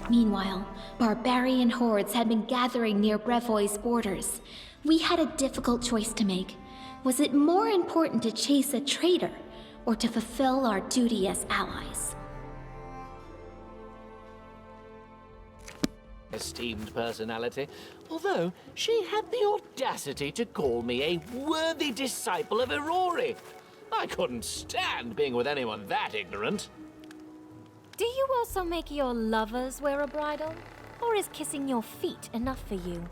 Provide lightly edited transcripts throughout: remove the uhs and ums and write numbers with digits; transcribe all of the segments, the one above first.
Meanwhile, barbarian hordes had been gathering near Brevoy's borders. We had a difficult choice to make. Was it more important to chase a traitor, or to fulfill our duty as allies? Esteemed personality, although she had the audacity to call me a worthy disciple of Aurori. I couldn't stand being with anyone that ignorant. Do you also make your lovers wear a bridle? Or is kissing your feet enough for you?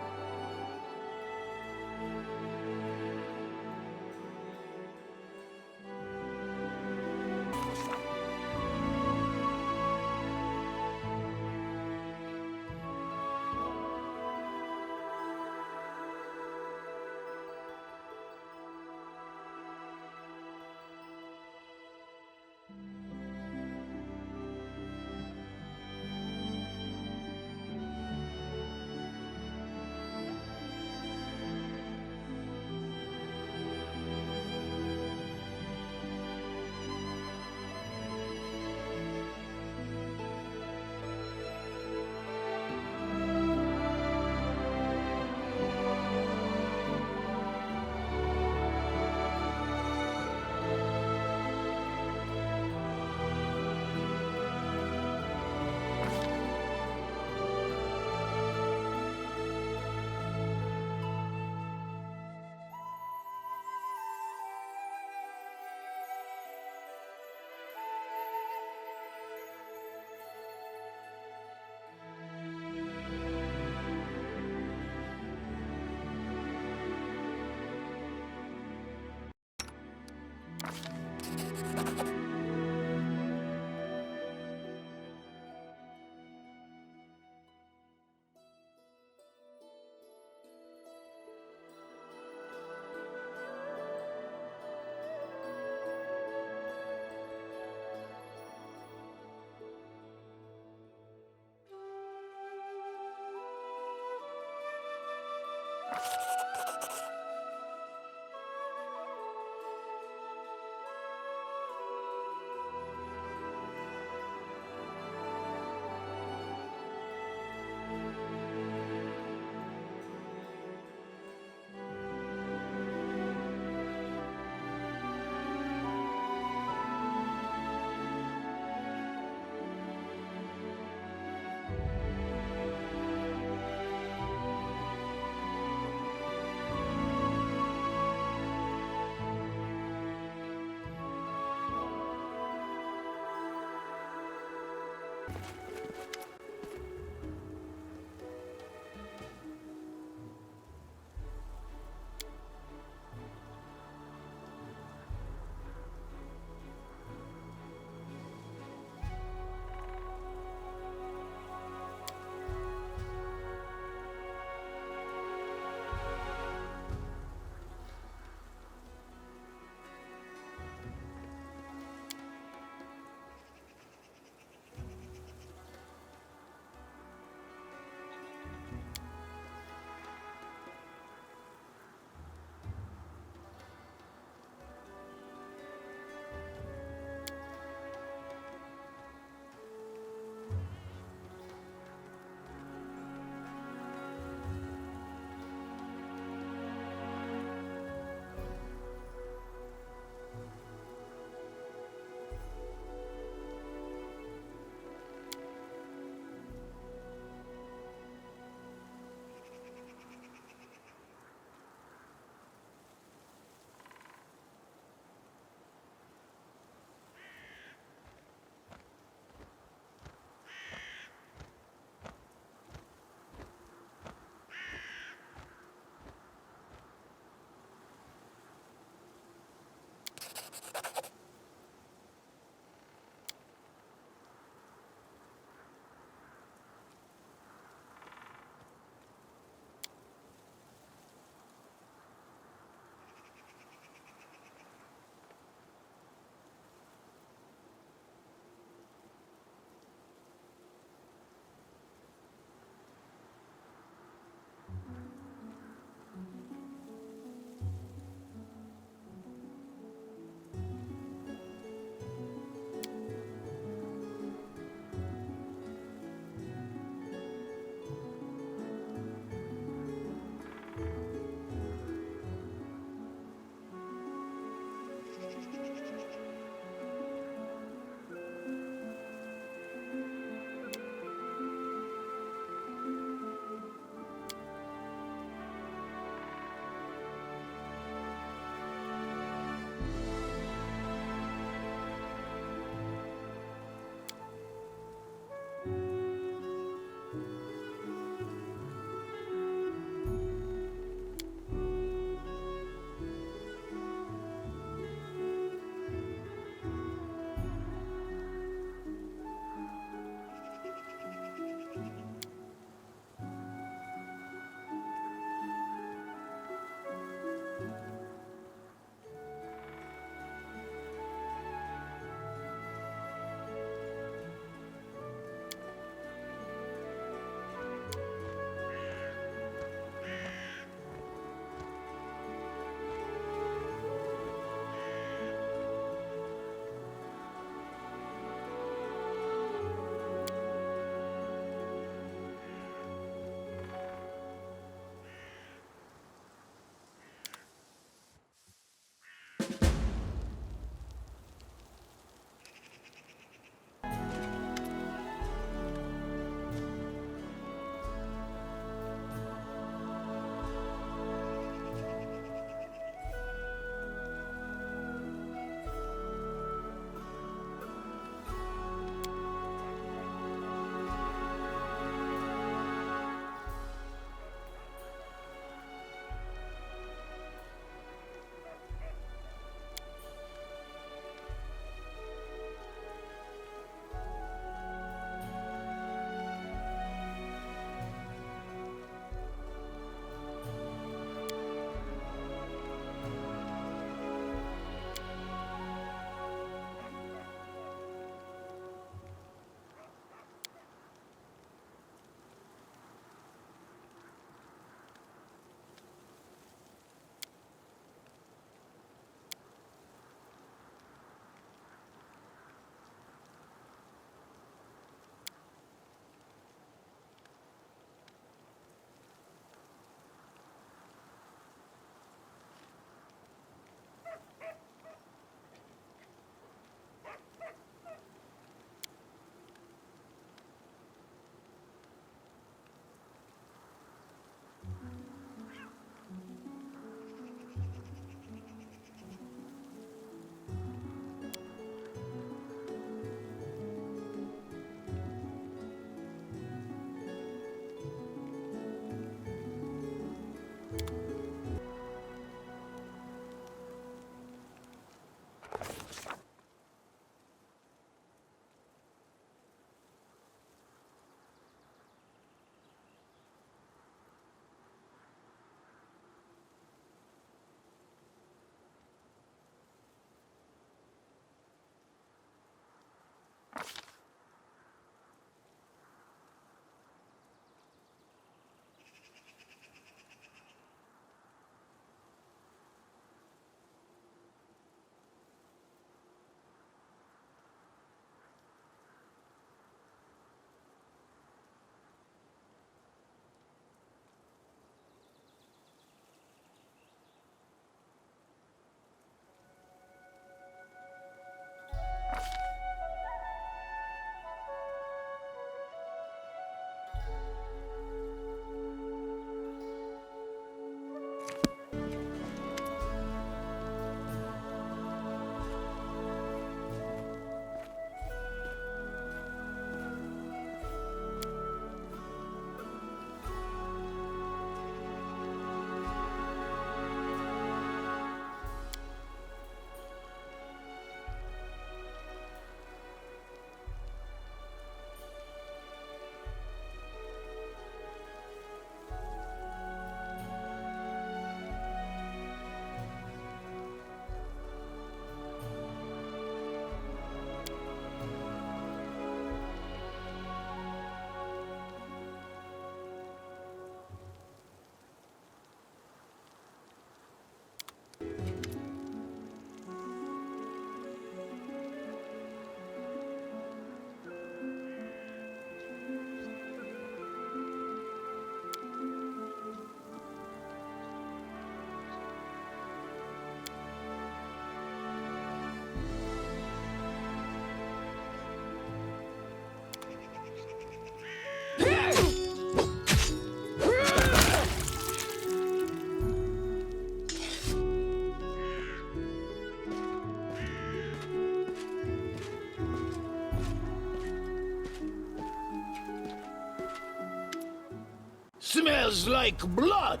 smells like blood.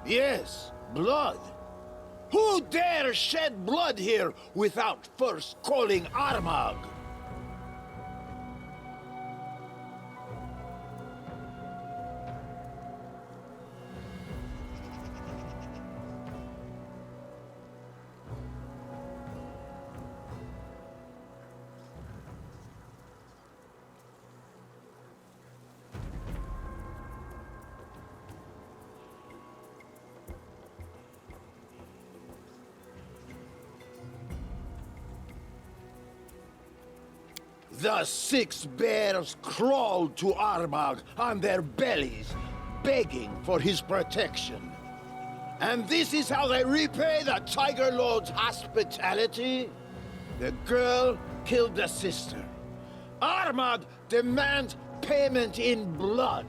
Yes, blood. Who dare shed blood here without first calling Armagh? The 6 bears crawled to Armagh on their bellies, begging for his protection. And this is how they repay the Tiger Lord's hospitality? The girl killed the sister. Armagh demands payment in blood.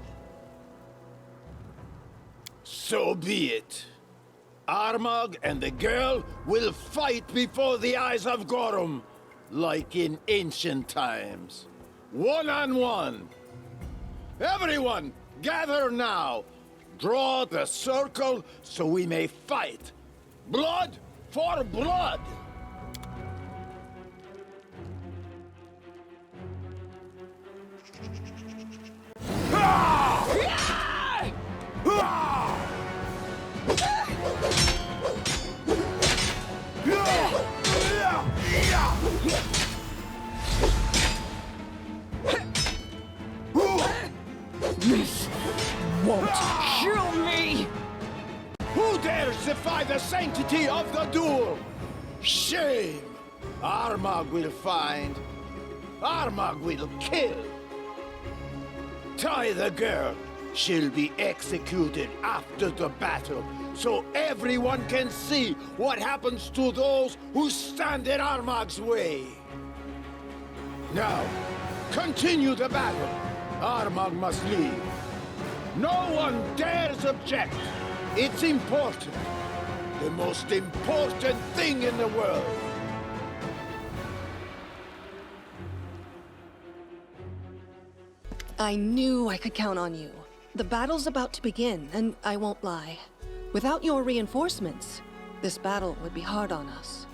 So be it. Armagh and the girl will fight before the eyes of Gorum, like in ancient times. One-on-one. Everyone, gather now. Draw the circle so we may fight. Blood for blood. This won't kill me! Who dares defy the sanctity of the duel? Shame! Armagh will find. Armagh will kill. Tie the girl. She'll be executed after the battle, so everyone can see what happens to those who stand in Armagh's way. Now, continue the battle. Armagh must leave. No one dares object. It's important. The most important thing in the world. I knew I could count on you. The battle's about to begin, and I won't lie. Without your reinforcements, this battle would be hard on us.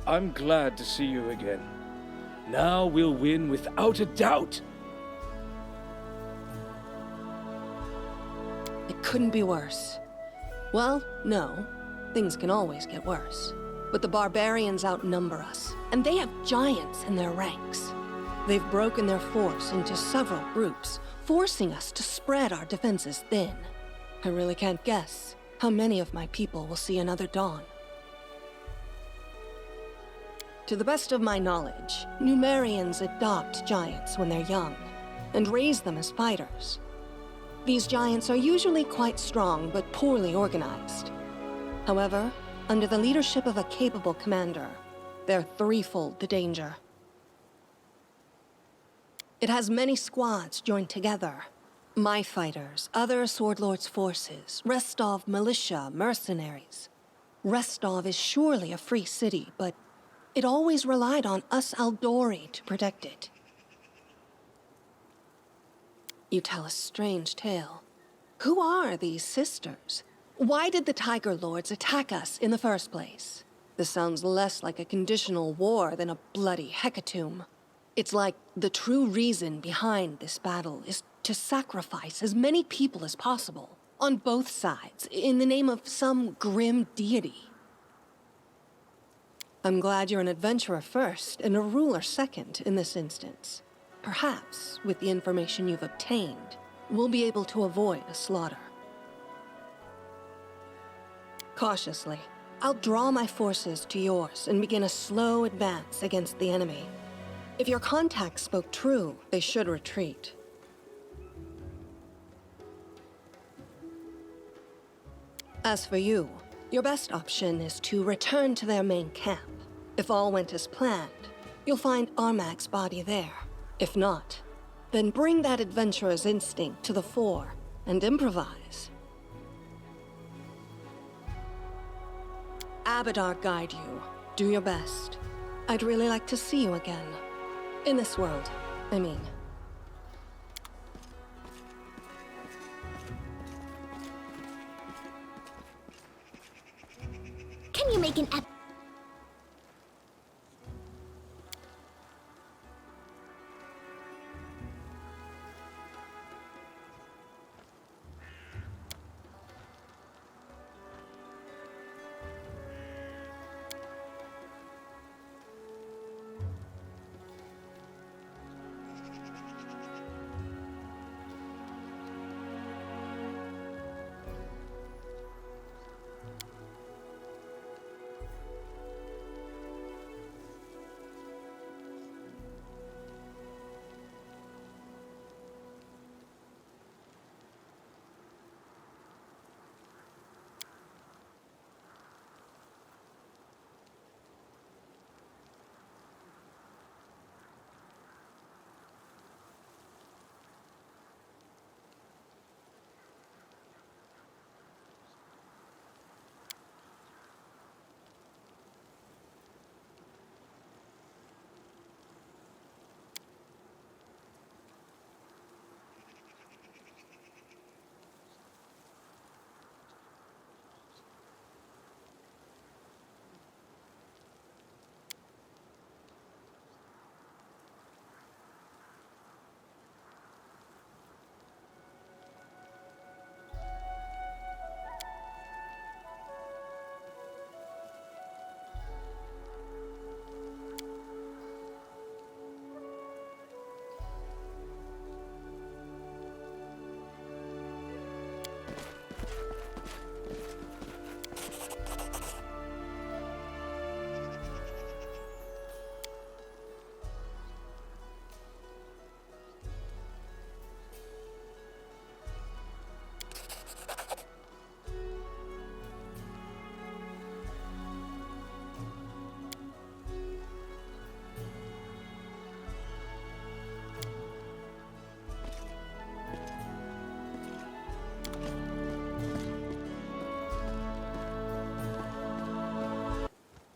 I'm glad to see you again. Now we'll win without a doubt. It couldn't be worse. Well, no. Things can always get worse. But the barbarians outnumber us, and they have giants in their ranks. They've broken their force into several groups, forcing us to spread our defenses thin. I really can't guess how many of my people will see another dawn. To the best of my knowledge, Numerians adopt giants when they're young, and raise them as fighters. These giants are usually quite strong, but poorly organized. However, under the leadership of a capable commander, they're threefold the danger. It has many squads joined together. My fighters, other Sword Lord's forces, Restov militia, mercenaries. Restov is surely a free city, but it always relied on us Aldori to protect it. You tell a strange tale. Who are these sisters? Why did the Tiger Lords attack us in the first place? This sounds less like a conditional war than a bloody hecatomb. It's like the true reason behind this battle is to sacrifice as many people as possible, on both sides, in the name of some grim deity. I'm glad you're an adventurer first and a ruler second in this instance. Perhaps, with the information you've obtained, we'll be able to avoid a slaughter. Cautiously, I'll draw my forces to yours and begin a slow advance against the enemy. If your contacts spoke true, they should retreat. As for you, your best option is to return to their main camp. If all went as planned, you'll find Armagh's body there. If not, then bring that adventurer's instinct to the fore and improvise. Abadar guide you. Do your best. I'd really like to see you again. In this world, I mean. Can you make an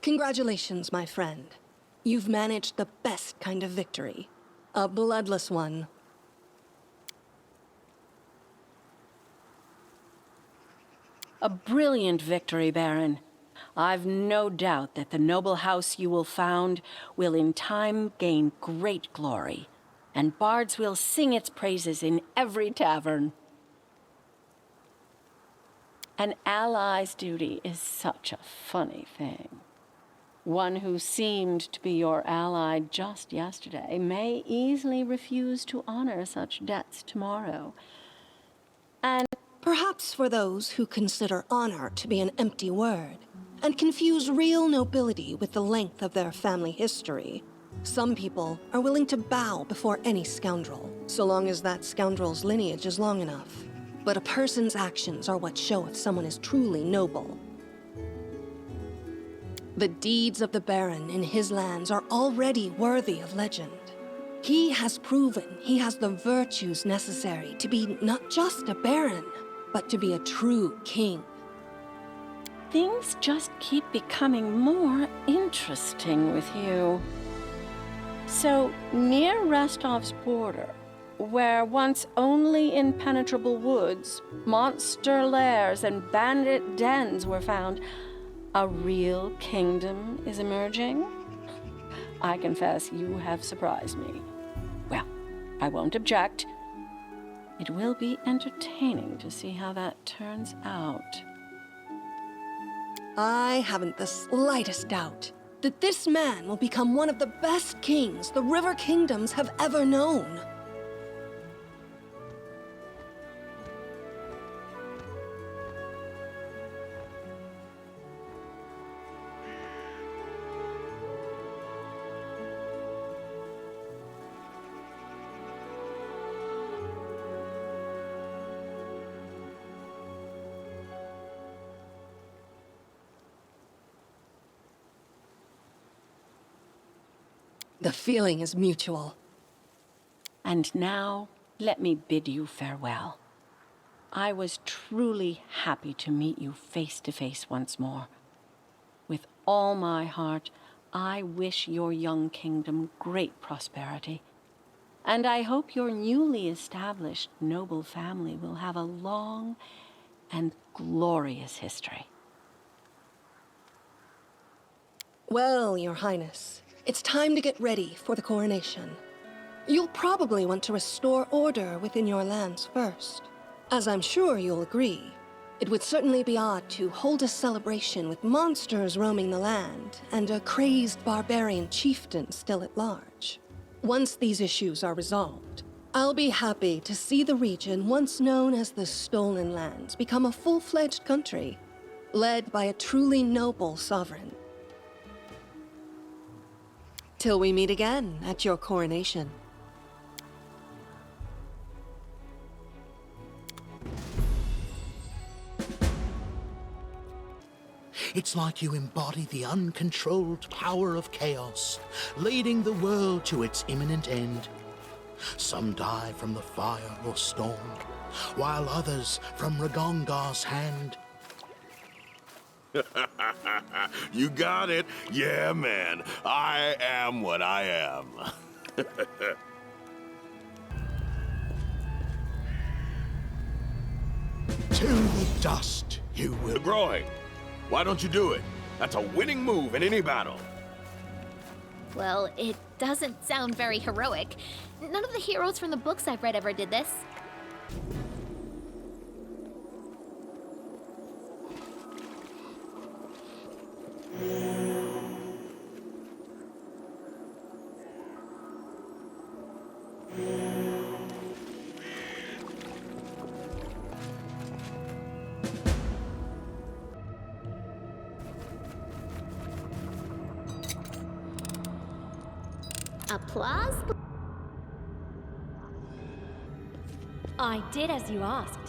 Congratulations, my friend. You've managed the best kind of victory. A bloodless one. A brilliant victory, Baron. I've no doubt that the noble house you will found will in time gain great glory, and bards will sing its praises in every tavern. An ally's duty is such a funny thing. One who seemed to be your ally just yesterday may easily refuse to honor such debts tomorrow. And Perhaps for those who consider honor to be an empty word, and confuse real nobility with the length of their family history, some people are willing to bow before any scoundrel, so long as that scoundrel's lineage is long enough. But a person's actions are what show if someone is truly noble. The deeds of the Baron in his lands are already worthy of legend. He has proven he has the virtues necessary to be not just a Baron, but to be a true king. things just keep becoming more interesting with you. So, near Restov's border, where once only impenetrable woods, monster lairs, and bandit dens were found, a real kingdom is emerging? I confess you have surprised me. Well, I won't object. It will be entertaining to see how that turns out. I haven't the slightest doubt that this man will become one of the best kings the River Kingdoms have ever known. The feeling is mutual. And now, let me bid you farewell. I was truly happy to meet you face to face once more. With all my heart, I wish your young kingdom great prosperity. And I hope your newly established noble family will have a long and glorious history. Well, Your Highness, it's time to get ready for the coronation. You'll probably want to restore order within your lands first. As I'm sure you'll agree, it would certainly be odd to hold a celebration with monsters roaming the land and a crazed barbarian chieftain still at large. Once these issues are resolved, I'll be happy to see the region once known as the Stolen Lands become a full-fledged country, led by a truly noble sovereign. Till we meet again at your coronation. It's like you embody the uncontrolled power of chaos, leading the world to its imminent end. Some die from the fire or storm, while others from Ragongar's hand. You got it. Yeah, man. I am what I am. To the dust you will... Groy, why don't you do it? That's a winning move in any battle. Well, it doesn't sound very heroic. None of the heroes from the books I've read ever did this. Applause? I did as you asked.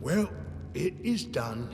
Well, it is done.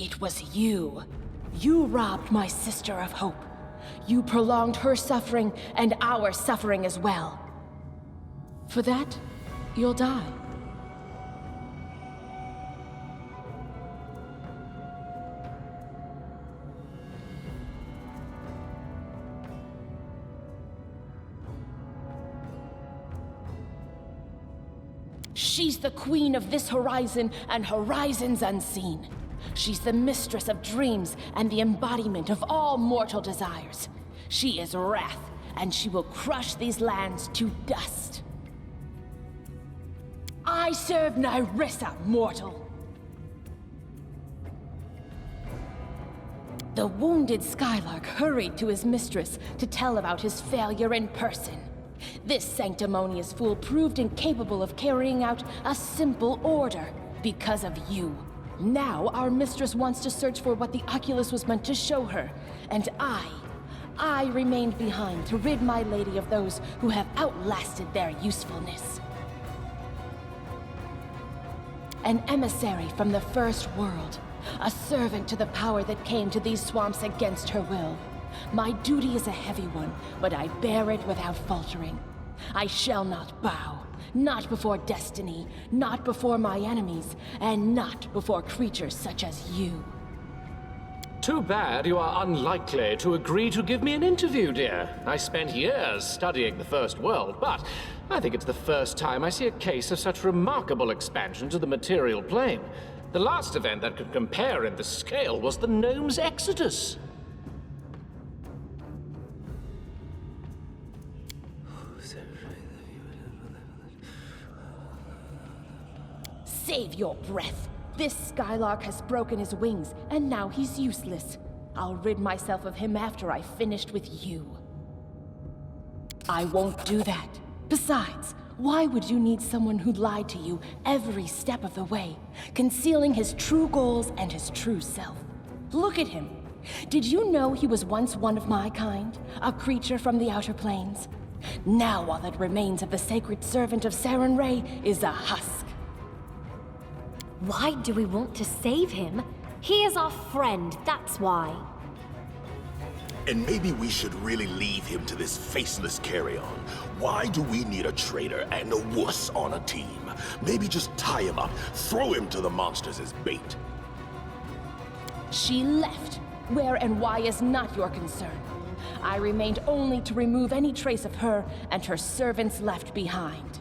It was you. You robbed my sister of hope. You prolonged her suffering and our suffering as well. For that, you'll die. She's the queen of this horizon and horizons unseen. She's the mistress of dreams and the embodiment of all mortal desires. She is wrath, and she will crush these lands to dust. I serve Nyrissa, mortal. The wounded Skylark hurried to his mistress to tell about his failure in person. This sanctimonious fool proved incapable of carrying out a simple order because of you. Now our mistress wants to search for what the Oculus was meant to show her, and I remained behind to rid my lady of those who have outlasted their usefulness. An emissary from the first world, a servant to the power that came to these swamps against her will. My duty is a heavy one, but I bear it without faltering. I shall not bow, not before destiny, not before my enemies, and not before creatures such as you. Too bad you are unlikely to agree to give me an interview, dear. I spent years studying the First World, but I think it's the first time I see a case of such remarkable expansion to the material plane. The last event that could compare in the scale was the Gnome's Exodus. Save your breath. This Skylark has broken his wings, and now he's useless. I'll rid myself of him after I've finished with you. I won't do that. Besides, why would you need someone who lied to you every step of the way, concealing his true goals and his true self? Look at him. Did you know he was once one of my kind, a creature from the outer planes? Now all that remains of the sacred servant of Saren Ray is a husk. Why do we want to save him? He is our friend, that's why. And maybe we should really leave him to this faceless carry-on. Why do we need a traitor and a wuss on a team? Maybe just tie him up, throw him to the monsters as bait. She left. Where and why is not your concern. I remained only to remove any trace of her and her servants left behind.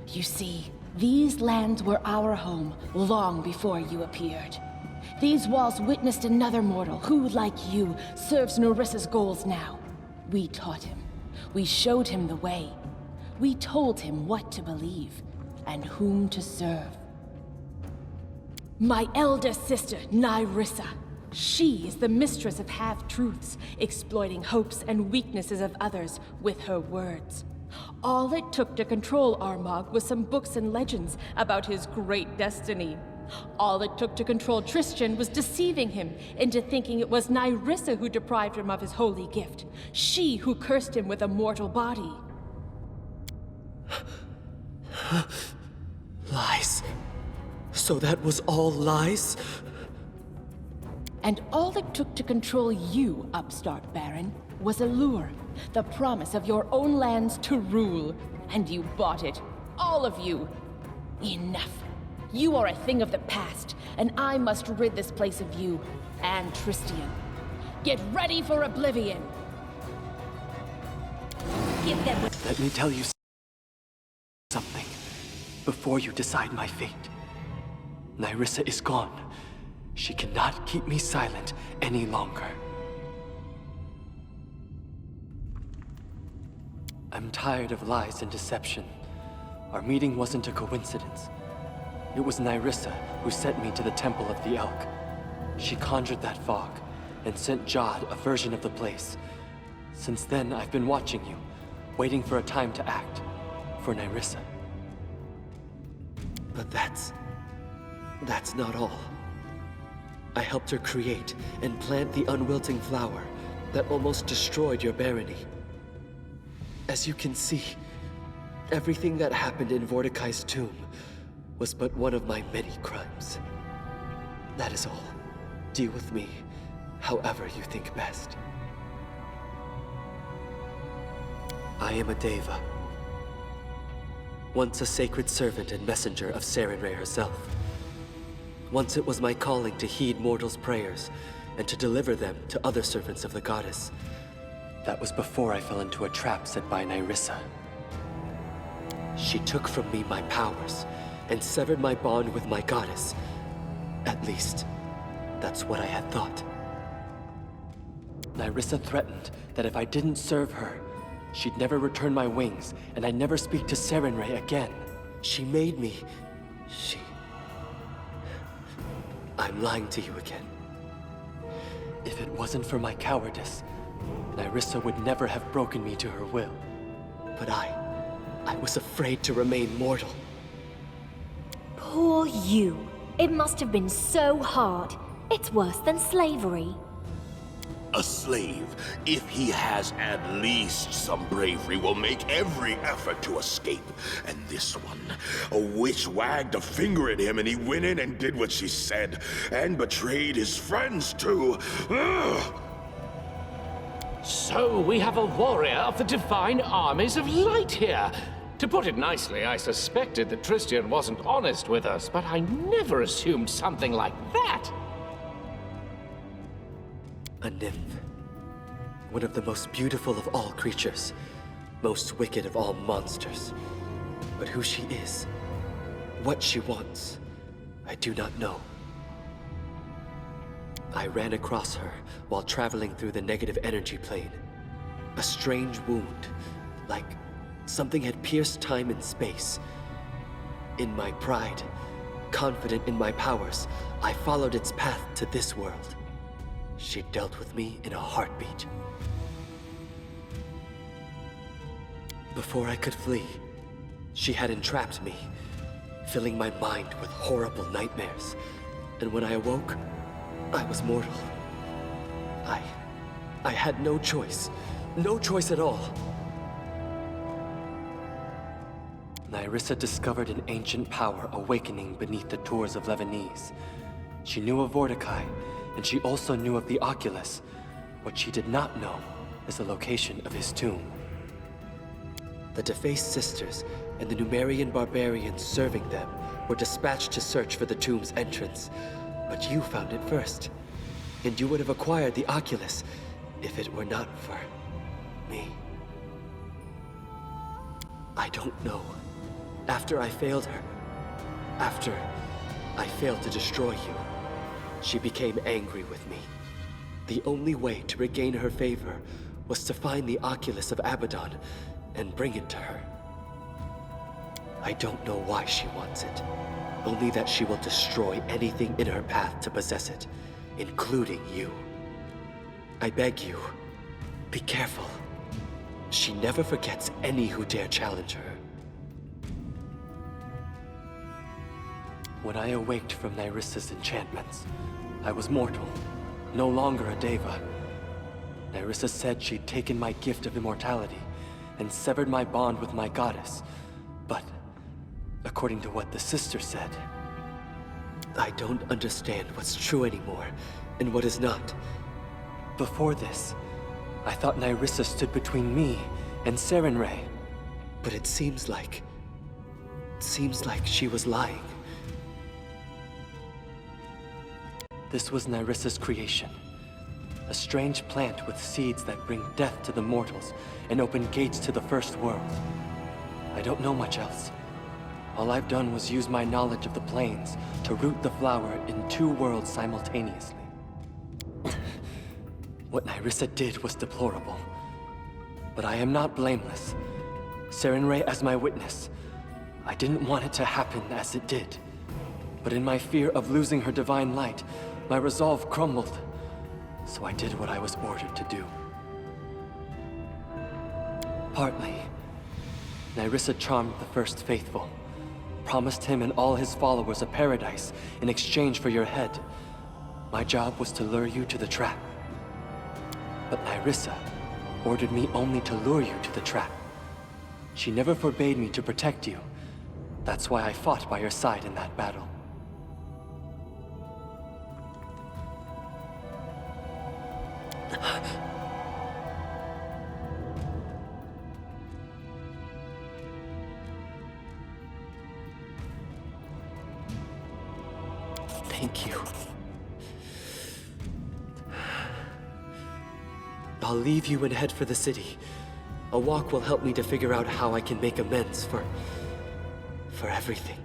You see, these lands were our home long before you appeared. These walls witnessed another mortal who, like you, serves Narissa's goals now. We taught him. We showed him the way. We told him what to believe and whom to serve. My eldest sister, Nyrissa. She is the mistress of half-truths, exploiting hopes and weaknesses of others with her words. All it took to control Armagh was some books and legends about his great destiny. All it took to control Tristan was deceiving him into thinking it was Nyrissa who deprived him of his holy gift. She who cursed him with a mortal body. Lies. So that was all lies? And all it took to control you, upstart Baron, was a lure. The promise of your own lands to rule. And you bought it. All of you. Enough. You are a thing of the past, and I must rid this place of you and Tristian. Get ready for oblivion. Give them. Let me tell you something before you decide my fate. Nyrissa is gone. She cannot keep me silent any longer. I'm tired of lies and deception. Our meeting wasn't a coincidence. It was Nyrissa who sent me to the Temple of the Elk. She conjured that fog and sent Jod a version of the place. Since then, I've been watching you, waiting for a time to act. For Nyrissa. But that's not all. I helped her create and plant the unwilting flower that almost destroyed your barony. As you can see, everything that happened in Mordecai's tomb was but one of my many crimes. That is all. Deal with me however you think best. I am a Deva, once a sacred servant and messenger of Sarenrae herself. Once it was my calling to heed mortals' prayers and to deliver them to other servants of the goddess. That was before I fell into a trap set by Nyrissa. She took from me my powers and severed my bond with my goddess. At least, that's what I had thought. Nyrissa threatened that if I didn't serve her, she'd never return my wings, and I'd never speak to Sarenrae again. She made me... I'm lying to you again. If it wasn't for my cowardice, Nyrissa would never have broken me to her will. But I was afraid to remain mortal. Poor you. It must have been so hard. It's worse than slavery. A slave, if he has at least some bravery, will make every effort to escape. And this one, a witch wagged a finger at him and he went in and did what she said, and betrayed his friends too. Ugh. So we have a warrior of the divine armies of light here. To put it nicely, I suspected that Tristian wasn't honest with us, but I never assumed something like that. A nymph. One of the most beautiful of all creatures. Most wicked of all monsters. But who she is, what she wants, I do not know. I ran across her while traveling through the negative energy plane. A strange wound, like something had pierced time and space. In my pride, confident in my powers, I followed its path to this world. She dealt with me in a heartbeat. Before I could flee, she had entrapped me, filling my mind with horrible nightmares. And when I awoke, I was mortal. I had no choice. No choice at all. Nyrissa discovered an ancient power awakening beneath the tours of Lebanese. She knew of Vortikai, and she also knew of the Oculus. What she did not know is the location of his tomb. The defaced sisters and the Numerian barbarians serving them were dispatched to search for the tomb's entrance. But you found it first, and you would have acquired the Oculus if it were not for me. I don't know. After I failed her, after I failed to destroy you, she became angry with me. The only way to regain her favor was to find the Oculus of Abaddon and bring it to her. I don't know why she wants it, only that she will destroy anything in her path to possess it, including you. I beg you, be careful. She never forgets any who dare challenge her. When I awaked from Nyrissa's enchantments, I was mortal, no longer a Deva. Nyrissa said she'd taken my gift of immortality and severed my bond with my goddess. But, according to what the sister said, I don't understand what's true anymore and what is not. Before this, I thought Nyrissa stood between me and Sarenrae. But it seems like she was lying. This was Nyrissa's creation. A strange plant with seeds that bring death to the mortals and open gates to the first world. I don't know much else. All I've done was use my knowledge of the planes to root the flower in two worlds simultaneously. What Nyrissa did was deplorable. But I am not blameless. Sarenrae as my witness. I didn't want it to happen as it did. But in my fear of losing her divine light, my resolve crumbled. So I did what I was ordered to do. Partly, Nyrissa charmed the first faithful, promised him and all his followers a paradise in exchange for your head. My job was to lure you to the trap. But Nyrissa ordered me only to lure you to the trap. She never forbade me to protect you. That's why I fought by your side in that battle. Thank you. I'll leave you and head for the city. A walk will help me to figure out how I can make amends for everything.